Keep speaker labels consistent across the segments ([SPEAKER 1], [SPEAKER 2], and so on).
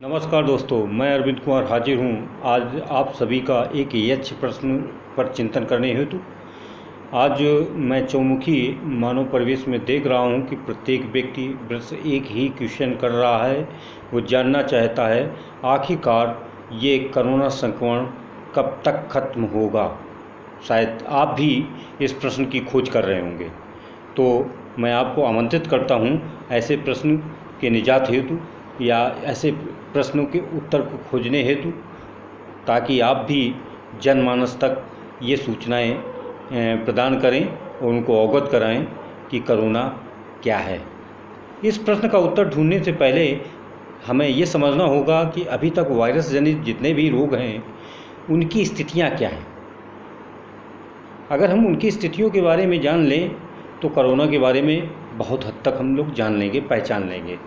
[SPEAKER 1] नमस्कार दोस्तों, मैं अरविंद कुमार हाजिर हूँ आज आप सभी का एक यक्ष प्रश्न पर चिंतन करने हेतु। आज मैं चौमुखी मानव परिवेश में देख रहा हूँ कि प्रत्येक व्यक्ति बस एक ही क्वेश्चन कर रहा है। वो जानना चाहता है आखिरकार ये कोरोना संक्रमण कब तक खत्म होगा। शायद आप भी इस प्रश्न की खोज कर रहे होंगे, तो मैं आपको आमंत्रित करता हूँ ऐसे प्रश्न के निजात हेतु या ऐसे प्रश्नों के उत्तर को खोजने हेतु, ताकि आप भी जनमानस तक ये सूचनाएं प्रदान करें और उनको अवगत कराएं कि कोरोना क्या है। इस प्रश्न का उत्तर ढूंढने से पहले हमें ये समझना होगा कि अभी तक वायरस जनित जितने भी रोग हैं उनकी स्थितियां क्या हैं। अगर हम उनकी स्थितियों के बारे में जान लें तो कोरोना के बारे में बहुत हद तक हम लोग जान लेंगे, पहचान लेंगे।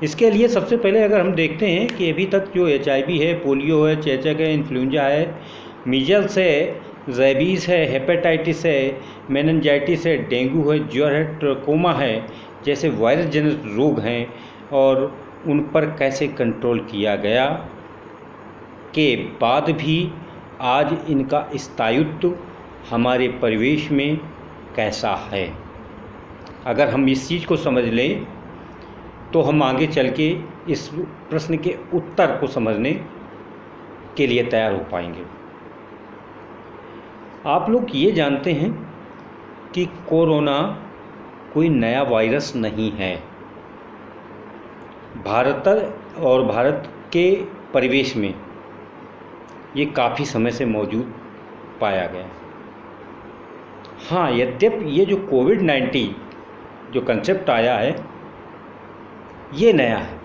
[SPEAKER 1] इसके लिए सबसे पहले अगर हम देखते हैं कि अभी तक जो HIV है, पोलियो है, चेचक है, इन्फ्लुएंजा है, मीजल्स है, रेबीज़ है, हेपेटाइटिस है, मेनिंजाइटिस है, डेंगू है, ज्वर है, ट्रकोमा है जैसे वायरस जनित रोग हैं और उन पर कैसे कंट्रोल किया गया के बाद भी आज इनका स्थायित्व हमारे परिवेश में कैसा है। अगर हम इस चीज़ को समझ लें तो हम आगे चल के इस प्रश्न के उत्तर को समझने के लिए तैयार हो पाएंगे। आप लोग ये जानते हैं कि कोरोना कोई नया वायरस नहीं है। भारत के परिवेश में ये काफ़ी समय से मौजूद पाया गया। हाँ, यद्यपि ये जो कोविड-19 जो कंसेप्ट आया है ये नया है।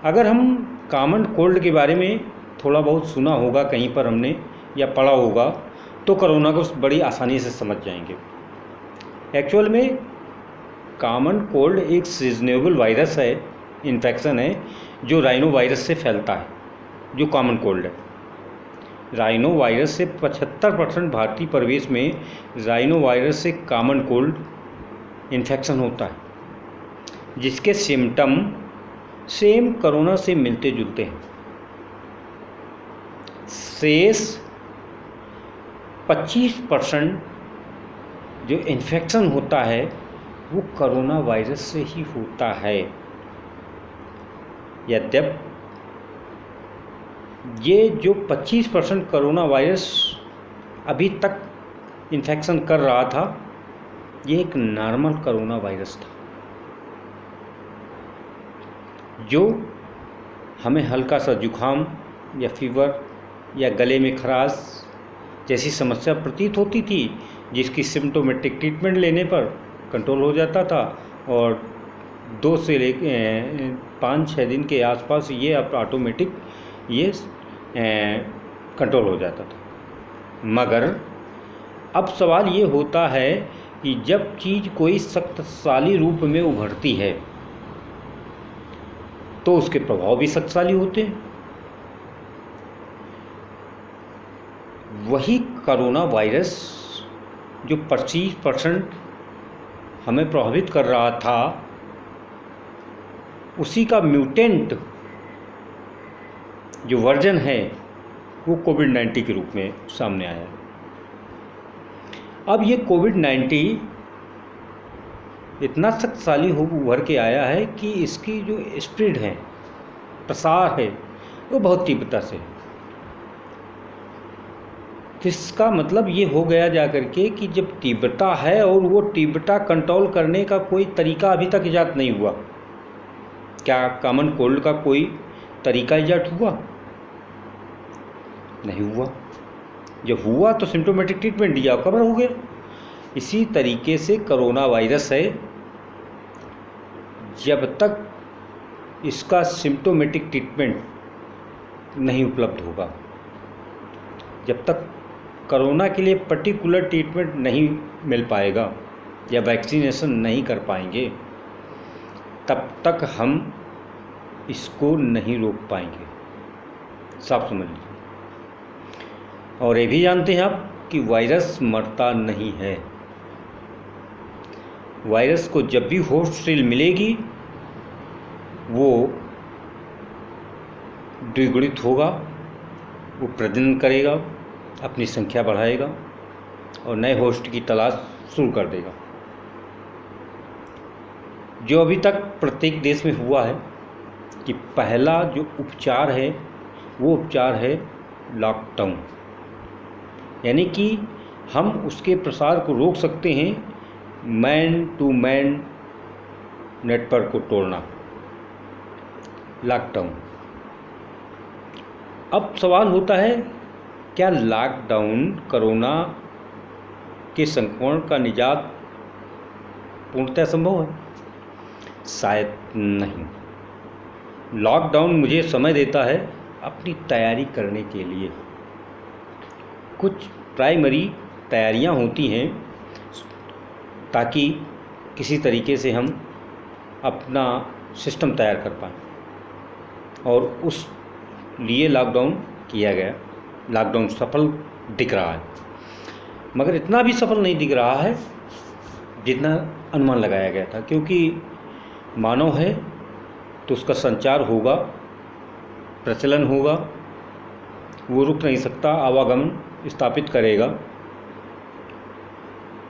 [SPEAKER 1] अगर हम कॉमन कोल्ड के बारे में थोड़ा बहुत सुना होगा कहीं पर हमने या पढ़ा होगा तो कोरोना को बड़ी आसानी से समझ जाएंगे। एक्चुअल में कॉमन कोल्ड एक सीजनेबल वायरस है, इन्फेक्शन है जो राइनो वायरस से फैलता है। जो कॉमन कोल्ड है, राइनो वायरस से 75% भारतीय परिवेश में राइनो वायरस से कॉमन कोल्ड इन्फेक्शन होता है, जिसके सिम्टम सेम कोरोना से मिलते जुलते हैं। शेष 25% जो इन्फेक्शन होता है वो कोरोना वायरस से ही होता है। यद्यपि ये जो 25% कोरोना वायरस अभी तक इन्फेक्शन कर रहा था, ये एक नॉर्मल कोरोना वायरस था जो हमें हल्का सा जुखाम या फीवर या गले में खराश जैसी समस्या प्रतीत होती थी, जिसकी सिम्टोमेटिक ट्रीटमेंट लेने पर कंट्रोल हो जाता था और 2 से 5-6 दिन के आसपास ये ऑटोमेटिक ये कंट्रोल हो जाता था। मगर अब सवाल ये होता है कि जब चीज़ कोई शक्तिशाली रूप में उभरती है तो उसके प्रभाव भी शक्तिशाली होते हैं। वही कोरोना वायरस जो 25% हमें प्रभावित कर रहा था, उसी का म्यूटेंट जो वर्जन है वो कोविड-19 के रूप में सामने आया है। अब ये कोविड-19 इतना शक्तिशाली उभर के आया है कि इसकी जो स्प्रेड है, प्रसार है, वो बहुत तीव्रता से है। इसका मतलब ये हो गया जा करके कि जब तीव्रता है और वो तीव्रता कंट्रोल करने का कोई तरीका अभी तक ईजाद नहीं हुआ। क्या कॉमन कोल्ड का कोई तरीका ईजाद हुआ? नहीं हुआ। जब हुआ तो सिम्टोमेटिक ट्रीटमेंट दिया, कवर हो गया। इसी तरीके से कोरोना वायरस है, जब तक इसका सिम्टोमेटिक ट्रीटमेंट नहीं उपलब्ध होगा, जब तक कोरोना के लिए पर्टिकुलर ट्रीटमेंट नहीं मिल पाएगा या वैक्सीनेशन नहीं कर पाएंगे, तब तक हम इसको नहीं रोक पाएंगे। साफ समझ लीजिए। और ये भी जानते हैं आप कि वायरस मरता नहीं है। वायरस को जब भी होस्ट सेल मिलेगी वो द्विगुणित होगा, वो प्रजनन करेगा, अपनी संख्या बढ़ाएगा और नए होस्ट की तलाश शुरू कर देगा। जो अभी तक प्रत्येक देश में हुआ है कि पहला जो उपचार है वो उपचार है लॉकडाउन, यानी कि हम उसके प्रसार को रोक सकते हैं मैन टू मैन नेटवर्क को तोड़ना, लॉकडाउन। अब सवाल होता है, क्या लॉकडाउन कोरोना के संक्रमण का निजात पूर्णतः संभव है? शायद नहीं। लॉकडाउन मुझे समय देता है अपनी तैयारी करने के लिए। कुछ प्राइमरी तैयारियां होती हैं ताकि किसी तरीके से हम अपना सिस्टम तैयार कर पाएँ, और उस लिए लॉकडाउन किया गया। लॉकडाउन सफल दिख रहा है, मगर इतना भी सफल नहीं दिख रहा है जितना अनुमान लगाया गया था, क्योंकि मानव है तो उसका संचार होगा, प्रचलन होगा, वो रुक नहीं सकता, आवागमन स्थापित करेगा।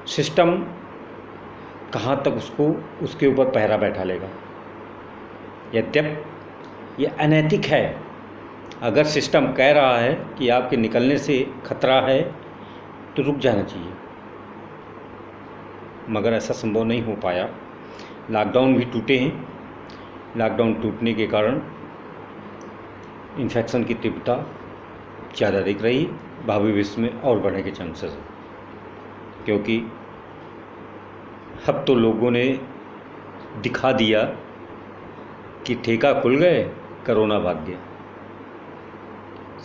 [SPEAKER 1] सिस्टम कहाँ तक उसके ऊपर पहरा बैठा लेगा। यद्यपि ये अनैतिक है, अगर सिस्टम कह रहा है कि आपके निकलने से खतरा है तो रुक जाना चाहिए, मगर ऐसा संभव नहीं हो पाया। लॉकडाउन भी टूटे हैं। लॉकडाउन टूटने के कारण इन्फेक्शन की तीव्रता ज़्यादा दिख रही, भावी भविष्य में और बढ़ने के चांसेस हैं, क्योंकि अब तो लोगों ने दिखा दिया कि ठेका खुल गए, कोरोना भाग गया।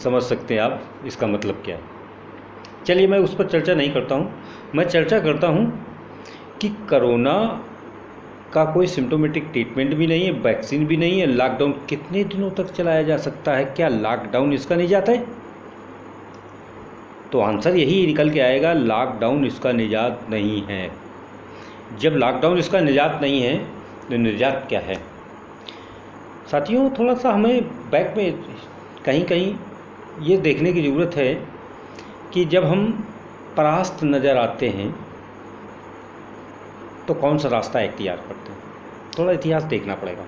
[SPEAKER 1] समझ सकते हैं आप इसका मतलब क्या है। चलिए, मैं उस पर चर्चा नहीं करता हूँ। मैं चर्चा करता हूँ कि कोरोना का कोई सिम्टोमेटिक ट्रीटमेंट भी नहीं है, वैक्सीन भी नहीं है। लॉकडाउन कितने दिनों तक चलाया जा सकता है? क्या लॉकडाउन इसका निजात है? तो आंसर यही निकल के आएगा, लॉकडाउन इसका निजात नहीं है। जब लॉकडाउन इसका निजात नहीं है तो निजात क्या है? साथियों, थोड़ा सा हमें बैक में कहीं कहीं ये देखने की ज़रूरत है कि जब हम परास्त नज़र आते हैं तो कौन सा रास्ता इख्तियार करते हैं। थोड़ा इतिहास देखना पड़ेगा।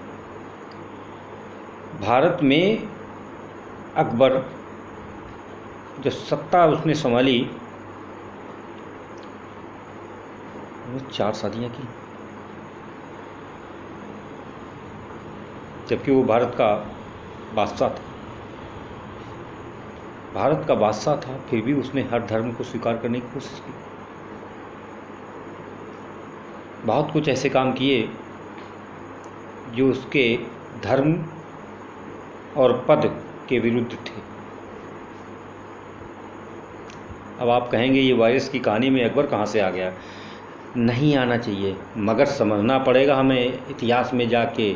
[SPEAKER 1] भारत में अकबर जो सत्ता उसने संभाली, 4 शादियाँ की, जबकि वो भारत का बादशाह था। भारत का बादशाह था, फिर भी उसने हर धर्म को स्वीकार करने की कोशिश की। बहुत कुछ ऐसे काम किए जो उसके धर्म और पद के विरुद्ध थे। अब आप कहेंगे ये वायरस की कहानी में अकबर कहाँ से आ गया? नहीं आना चाहिए, मगर समझना पड़ेगा हमें इतिहास में जाके।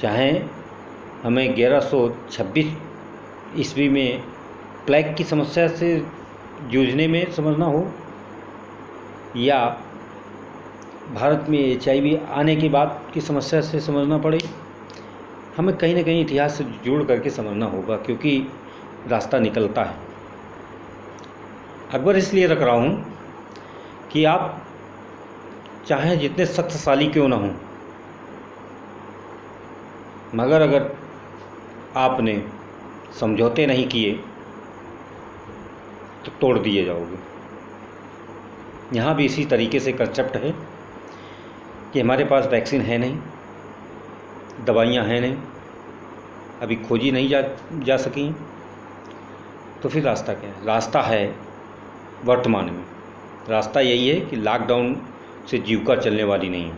[SPEAKER 1] चाहे हमें 1126 ईस्वी में प्लेग की समस्या से जूझने में समझना हो, या भारत में HIV आने के बाद की समस्या से समझना पड़े, हमें कहीं ना कहीं इतिहास से जोड़ करके समझना होगा, क्योंकि रास्ता निकलता है। अकबर इसलिए रख रहा हूँ कि आप चाहे जितने शक्तिशाली क्यों ना हों, मगर अगर आपने समझौते नहीं किए तो तोड़ दिए जाओगे। यहाँ भी इसी तरीके से कंसेप्ट है कि हमारे पास वैक्सीन है नहीं, दवाइयाँ हैं नहीं, अभी खोजी नहीं जा सकी, तो फिर रास्ता क्या है? रास्ता है वर्तमान में, रास्ता यही है कि लॉकडाउन से जीविका चलने वाली नहीं है।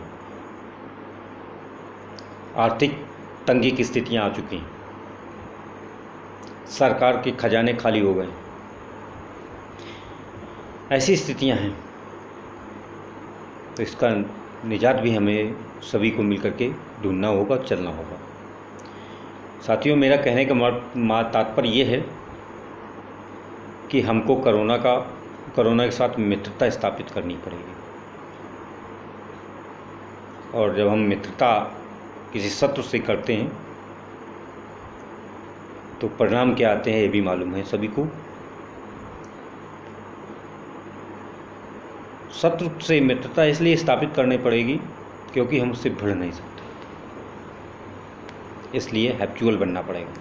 [SPEAKER 1] आर्थिक तंगी की स्थितियाँ आ चुकी हैं, सरकार के खजाने खाली हो गए, ऐसी स्थितियां हैं। तो इसका निजात भी हमें सभी को मिलकर के ढूंढना होगा, चलना होगा। साथियों, मेरा कहने का तात्पर्य ये है कि हमको कोरोना के साथ मित्रता स्थापित करनी पड़ेगी, और जब हम मित्रता किसी शत्रु से करते हैं तो परिणाम क्या आते हैं ये भी मालूम है सभी को। शत्रु से मित्रता इसलिए स्थापित करनी पड़ेगी क्योंकि हम उससे भिड़ नहीं सकते, इसलिए हैप्चुअल बनना पड़ेगा।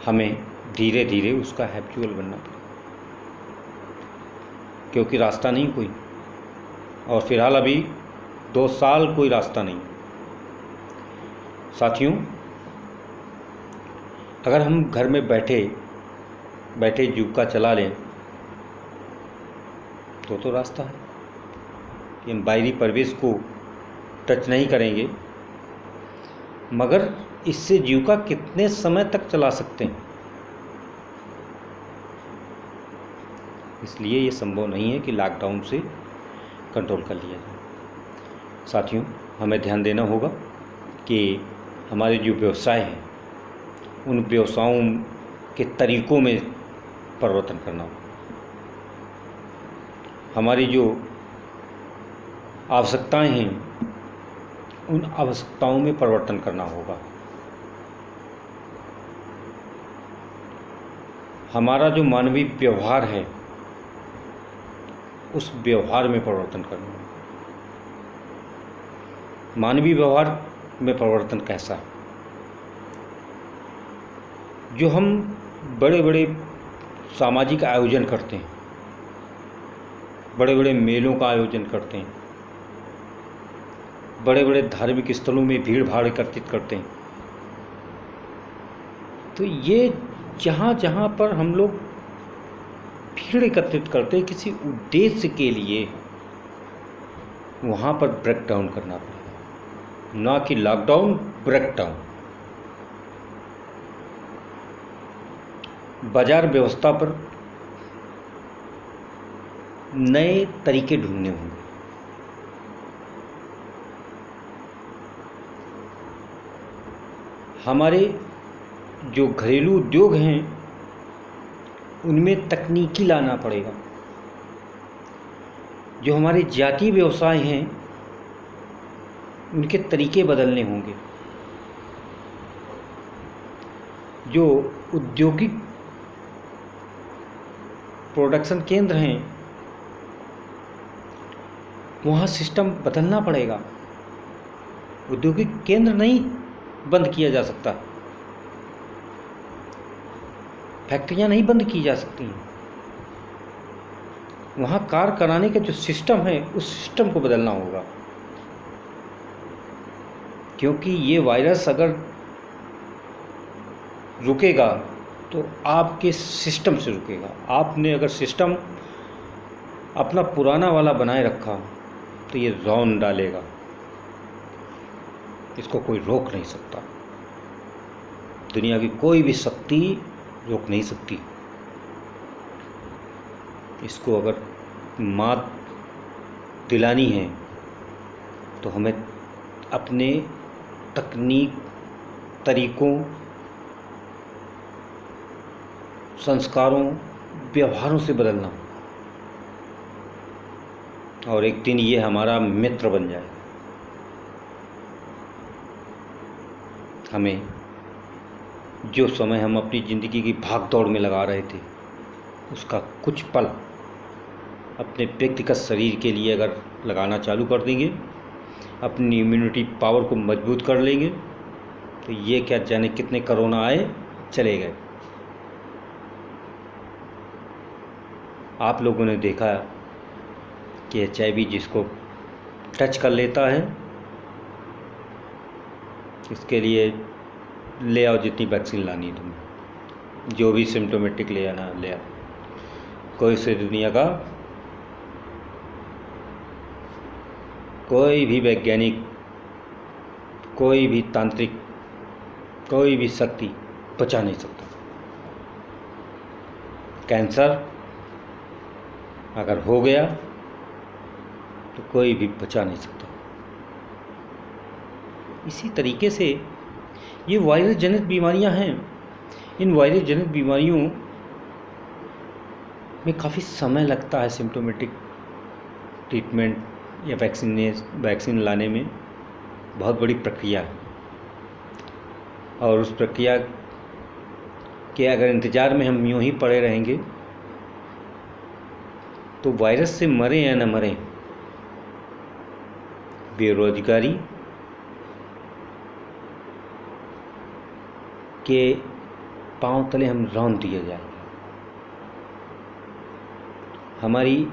[SPEAKER 1] हमें धीरे धीरे उसका हैप्चुअल बनना पड़ेगा, क्योंकि रास्ता नहीं कोई, और फिलहाल अभी 2 साल कोई रास्ता नहीं। साथियों, अगर हम घर में बैठे बैठे जीविका चला लें तो रास्ता है कि हम बाहरी परिवेश को टच नहीं करेंगे, मगर इससे जीविका कितने समय तक चला सकते हैं, इसलिए ये संभव नहीं है कि लॉकडाउन से कंट्रोल कर लिया जाए। साथियों, हमें ध्यान देना होगा कि हमारे जो व्यवसाय हैं उन व्यवसायों के तरीकों में परिवर्तन करना होगा। हमारी जो आवश्यकताएं हैं उन आवश्यकताओं में परिवर्तन करना होगा। हमारा जो मानवीय व्यवहार है उस व्यवहार में परिवर्तन करना होगा। मानवीय व्यवहार में परिवर्तन कैसा है? जो हम बड़े बड़े सामाजिक आयोजन करते हैं, बड़े बड़े मेलों का आयोजन करते हैं, बड़े बड़े धार्मिक स्थलों में भीड़ भाड़ एकत्रित करते हैं, तो ये जहाँ जहाँ पर हम लोग भीड़ एकत्रित करते हैं किसी उद्देश्य के लिए, वहाँ पर ब्रेक डाउन करना पड़ेगा, ना कि लॉकडाउन, ब्रेक डाउन। बाजार व्यवस्था पर नए तरीके ढूंढने होंगे। हमारे जो घरेलू उद्योग हैं उनमें तकनीकी लाना पड़ेगा। जो हमारे जातीय व्यवसाय हैं उनके तरीके बदलने होंगे। जो औद्योगिक प्रोडक्शन केंद्र हैं वहाँ सिस्टम बदलना पड़ेगा। औद्योगिक केंद्र नहीं बंद किया जा सकता, फैक्ट्रियाँ नहीं बंद की जा सकती हैं। वहाँ कार्य कराने का जो सिस्टम है उस सिस्टम को बदलना होगा, क्योंकि ये वायरस अगर रुकेगा तो आपके सिस्टम से रुकेगा। आपने अगर सिस्टम अपना पुराना वाला बनाए रखा तो ये रौन डालेगा, इसको कोई रोक नहीं सकता। दुनिया की कोई भी शक्ति रोक नहीं सकती। इसको अगर मात दिलानी है तो हमें अपने तकनीक, तरीकों, संस्कारों, व्यवहारों से बदलना, और एक दिन ये हमारा मित्र बन जाए। हमें जो समय हम अपनी ज़िंदगी की भाग दौड़ में लगा रहे थे उसका कुछ पल अपने व्यक्तिगत शरीर के लिए अगर लगाना चालू कर देंगे, अपनी इम्यूनिटी पावर को मजबूत कर लेंगे, तो ये क्या जाने कितने कोरोना आए चले गए। आप लोगों ने देखा कि HIV जिसको टच कर लेता है इसके लिए ले आओ जितनी वैक्सीन लानी है तुम्हें, जो भी सिम्टोमेटिक ले आना ले आओ। कोई से दुनिया का कोई भी वैज्ञानिक, कोई भी तांत्रिक, कोई भी शक्ति बचा नहीं सकता। कैंसर अगर हो गया तो कोई भी बचा नहीं सकता। इसी तरीके से ये वायरस जनित बीमारियां हैं। इन वायरस जनित बीमारियों में काफ़ी समय लगता है सिम्टोमेटिक ट्रीटमेंट या वैक्सीन लाने में। बहुत बड़ी प्रक्रिया है और उस प्रक्रिया कि अगर इंतज़ार में हम यूं ही पड़े रहेंगे तो वायरस से मरें या न मरें, बेरोजगारी के पांव तले हम रौंद दिए जाएंगे। हमारी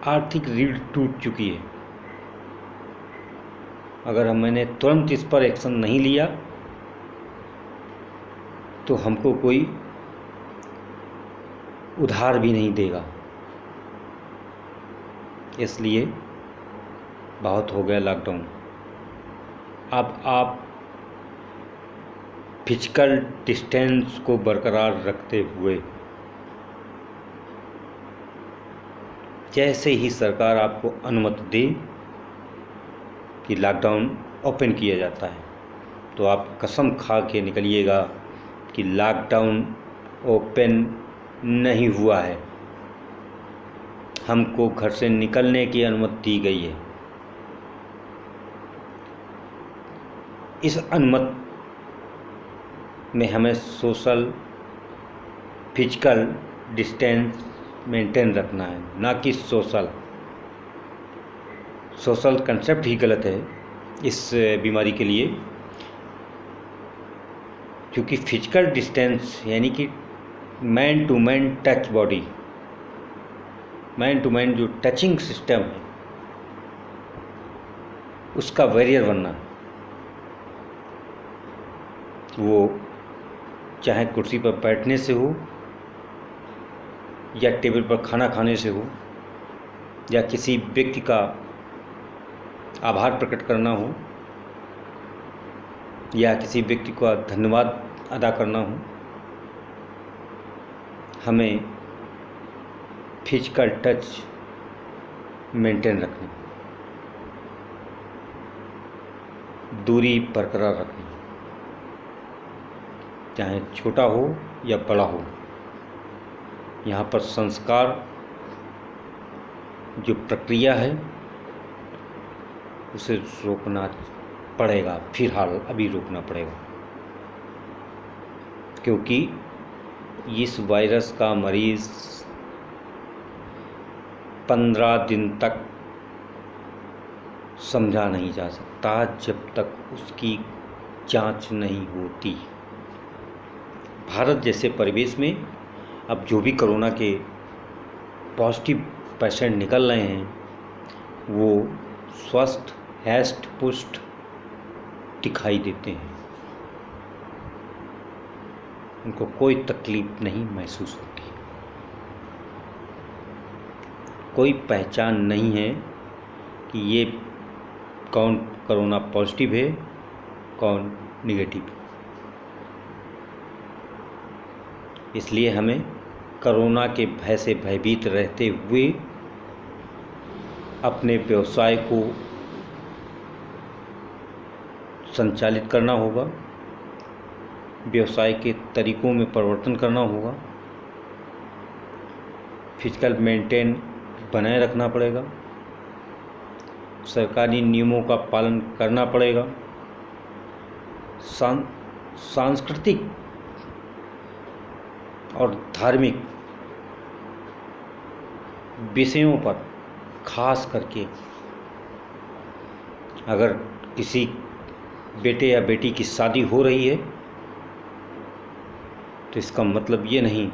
[SPEAKER 1] आर्थिक रीढ़ टूट चुकी है। अगर मैंने तुरंत इस पर एक्शन नहीं लिया तो हमको कोई उधार भी नहीं देगा। इसलिए बहुत हो गया लॉकडाउन। अब आप फिजिकल डिस्टेंस को बरकरार रखते हुए, जैसे ही सरकार आपको अनुमति दे कि लॉकडाउन ओपन किया जाता है, तो आप कसम खा के निकलिएगा कि लॉकडाउन ओपन नहीं हुआ है, हमको घर से निकलने की अनुमति दी गई है। इस अनुमति में हमें फिजिकल डिस्टेंस मेंटेन रखना है, ना कि सोशल कंसेप्ट ही गलत है इस बीमारी के लिए, क्योंकि फिजिकल डिस्टेंस यानी कि man to man touch body, man to man जो टचिंग सिस्टम है उसका वॉरियर बनना, वो चाहे कुर्सी पर बैठने से हो या टेबल पर खाना खाने से हो या किसी व्यक्ति का आभार प्रकट करना हो या किसी व्यक्ति का धन्यवाद अदा करना हो, हमें फिजिकल टच मेंटेन रखनी, दूरी बरकरार रखनी, चाहे छोटा हो या बड़ा हो। यहाँ पर संस्कार जो प्रक्रिया है उसे रोकना पड़ेगा, फिलहाल अभी रोकना पड़ेगा, क्योंकि इस वायरस का मरीज 15 दिन तक समझा नहीं जा सकता जब तक उसकी जांच नहीं होती। भारत जैसे परिवेश में अब जो भी कोरोना के पॉजिटिव पेशेंट निकल रहे हैं वो स्वस्थ हैष्ट पुष्ट दिखाई देते हैं, उनको कोई तकलीफ नहीं महसूस होती, कोई पहचान नहीं है कि ये कौन कोरोना पॉजिटिव है कौन निगेटिव। इसलिए हमें कोरोना के भय से भयभीत रहते हुए अपने व्यवसाय को संचालित करना होगा, व्यवसाय के तरीकों में परिवर्तन करना होगा, फिजिकल मेंटेन बनाए रखना पड़ेगा, सरकारी नियमों का पालन करना पड़ेगा, सांस्कृतिक और धार्मिक विषयों पर खास करके अगर किसी बेटे या बेटी की शादी हो रही है तो इसका मतलब ये नहीं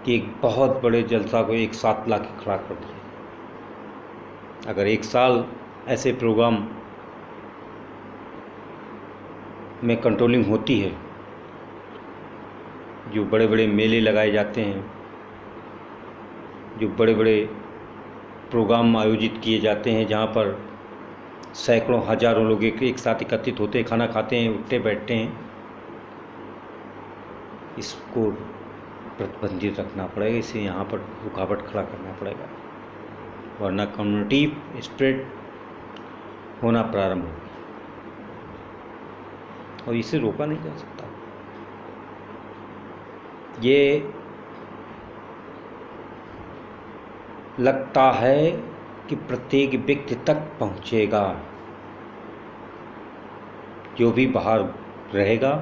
[SPEAKER 1] कि एक बहुत बड़े जलसा को एक साथ ला के खड़ा कर दिया। अगर एक साल ऐसे प्रोग्राम में कंट्रोलिंग होती है, जो बड़े बड़े मेले लगाए जाते हैं, जो बड़े बड़े प्रोग्राम आयोजित किए जाते हैं जहाँ पर सैकड़ों हजारों लोग एक साथ एकत्रित होते हैं, खाना खाते हैं, उठते बैठते हैं, इसको प्रतिबंधित रखना पड़ेगा। इसे यहाँ पर रुकावट खड़ा करना पड़ेगा, वरना कम्युनिटी स्प्रेड होना प्रारंभ होगी और इसे रोका नहीं जा सकता। ये लगता है कि प्रत्येक व्यक्ति तक पहुँचेगा, जो भी बाहर रहेगा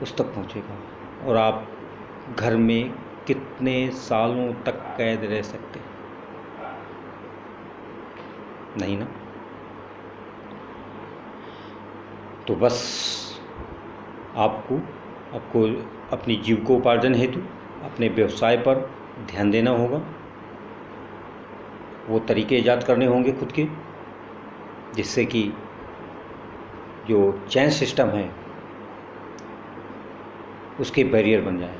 [SPEAKER 1] उस तक पहुंचेगा। और आप घर में कितने सालों तक कैद रह सकते हैं? नहीं ना। तो बस आपको अपनी जीविकोपार्जन हेतु अपने व्यवसाय पर ध्यान देना होगा। वो तरीके ईजाद करने होंगे खुद के, जिससे कि जो चैन सिस्टम है उसके बैरियर बन जाए।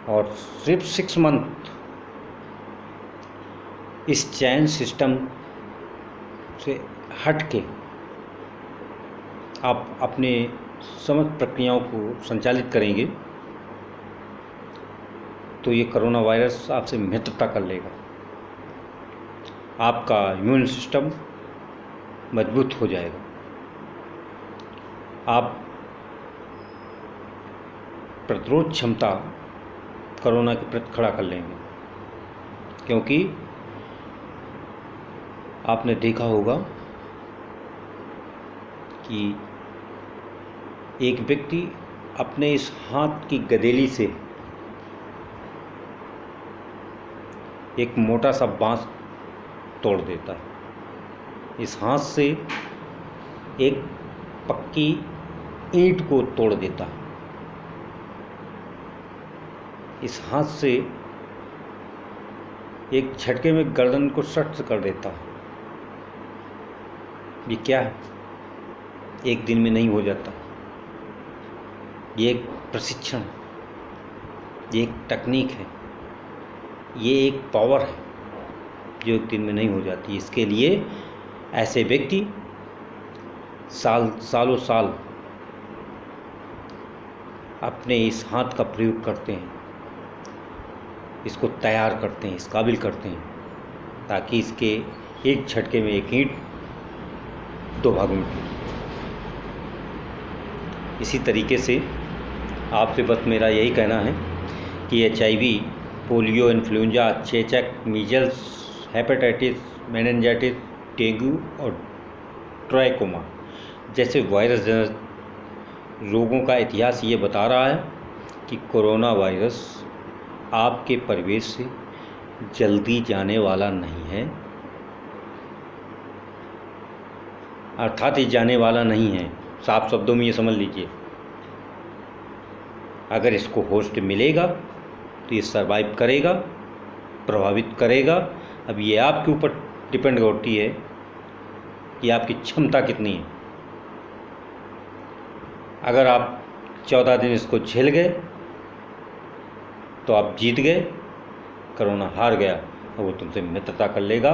[SPEAKER 1] और सिर्फ 6 मंथ इस चैन सिस्टम से हट के आप अपने समस्त प्रक्रियाओं को संचालित करेंगे तो ये कोरोना वायरस आपसे मित्रता कर लेगा। आपका इम्यून सिस्टम मजबूत हो जाएगा। आप प्रतिरोध क्षमता कोरोना के प्रति खड़ा कर लेंगे, क्योंकि आपने देखा होगा कि एक व्यक्ति अपने इस हाथ की गदेली से एक मोटा सा बांस तोड़ देता है। इस हाथ से एक पक्की ईंट को तोड़ देता है। इस हाथ से एक झटके में गर्दन को सट से कर देता है। ये क्या है? एक दिन में नहीं हो जाता। ये एक प्रशिक्षण है, ये एक तकनीक है, ये एक पावर है जो एक दिन में नहीं हो जाती। इसके लिए ऐसे व्यक्ति सालों साल अपने इस हाथ का प्रयोग करते हैं, इसको तैयार करते हैं, इस काबिल करते हैं, ताकि इसके एक झटके में एक ईंट 2 भागों में टूटे। इसी तरीके से आपसे बस मेरा यही कहना है कि HIV, पोलियो, इन्फ्लुएंजा, चेचक, मीजल्स, हेपेटाइटिस, मेनिंजाइटिस, डेंगू और ट्राइकोमा जैसे वायरस जनित रोगों का इतिहास ये बता रहा है कि कोरोना वायरस आपके परिवेश से जल्दी जाने वाला नहीं है, अर्थात ये जाने वाला नहीं है। साफ शब्दों में ये समझ लीजिए। अगर इसको होस्ट मिलेगा तो ये सरवाइव करेगा, प्रभावित करेगा। अब ये आपके ऊपर डिपेंड करती है कि आपकी क्षमता कितनी है। अगर आप 14 दिन इसको झेल गए तो आप जीत गए, कोरोना हार गया और वो तुमसे मित्रता कर लेगा,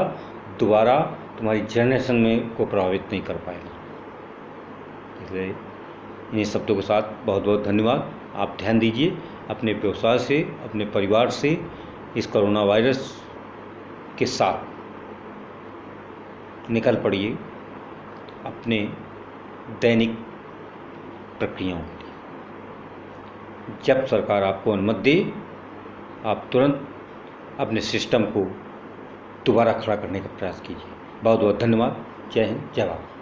[SPEAKER 1] दोबारा तुम्हारी जनरेशन में को प्रभावित नहीं कर पाएगा। इसलिए इन्हीं शब्दों के साथ बहुत बहुत धन्यवाद। आप ध्यान दीजिए अपने व्यवसाय से, अपने परिवार से इस कोरोना वायरस के साथ निकल पड़िए अपने दैनिक प्रक्रियाओं के लिए। जब सरकार आपको अनुमति दे, आप तुरंत अपने सिस्टम को दोबारा खड़ा करने का प्रयास कीजिए। बहुत बहुत धन्यवाद। जय हिंद, जय भारत।